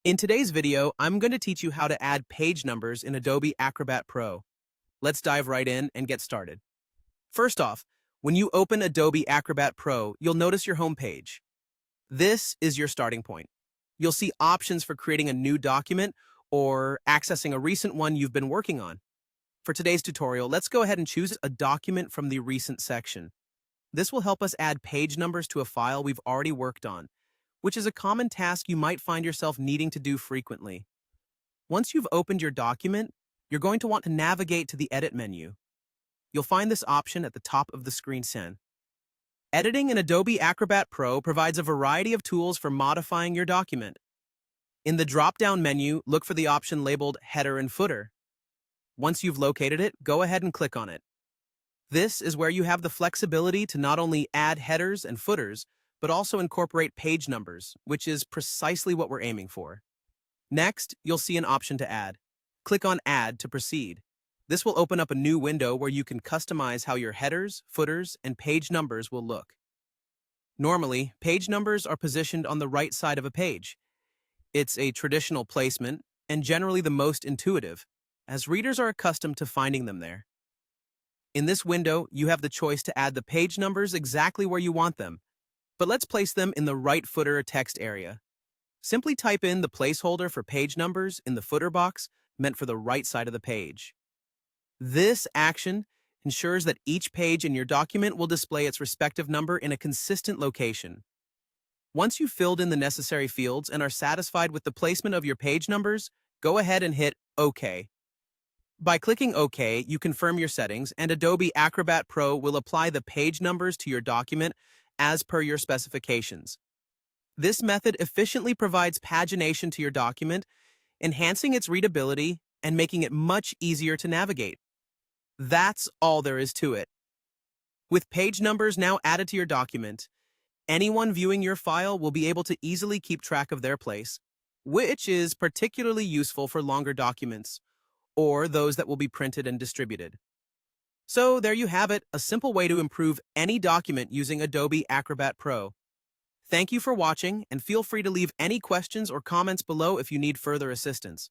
In today's video, I'm going to teach you how to add page numbers in Adobe Acrobat Pro. Let's dive right in and get started. First off, when you open Adobe Acrobat Pro, you'll notice your home page. This is your starting point. You'll see options for creating a new document or accessing a recent one you've been working on. For today's tutorial, let's go ahead and choose a document from the Recent section. This will help us add page numbers to a file we've already worked on, which is a common task you might find yourself needing to do frequently. Once you've opened your document, you're going to want to navigate to the Edit menu. You'll find this option at the top of the screen. Editing in Adobe Acrobat Pro provides a variety of tools for modifying your document. In the drop-down menu, look for the option labeled Header and Footer. Once you've located it, go ahead and click on it. This is where you have the flexibility to not only add headers and footers, but also incorporate page numbers, which is precisely what we're aiming for. Next, you'll see an option to add. Click on Add to proceed. This will open up a new window where you can customize how your headers, footers, and page numbers will look. Normally, page numbers are positioned on the right side of a page. It's a traditional placement and generally the most intuitive, as readers are accustomed to finding them there. In this window, you have the choice to add the page numbers exactly where you want them, but let's place them in the right footer text area. Simply type in the placeholder for page numbers in the footer box meant for the right side of the page. This action ensures that each page in your document will display its respective number in a consistent location. Once you've filled in the necessary fields and are satisfied with the placement of your page numbers, go ahead and hit OK. By clicking OK, you confirm your settings, and Adobe Acrobat Pro will apply the page numbers to your document as per your specifications. This method efficiently provides pagination to your document, enhancing its readability and making it much easier to navigate. That's all there is to it. With page numbers now added to your document, anyone viewing your file will be able to easily keep track of their place, which is particularly useful for longer documents or those that will be printed and distributed. So there you have it, a simple way to improve any document using Adobe Acrobat Pro. Thank you for watching, and feel free to leave any questions or comments below if you need further assistance.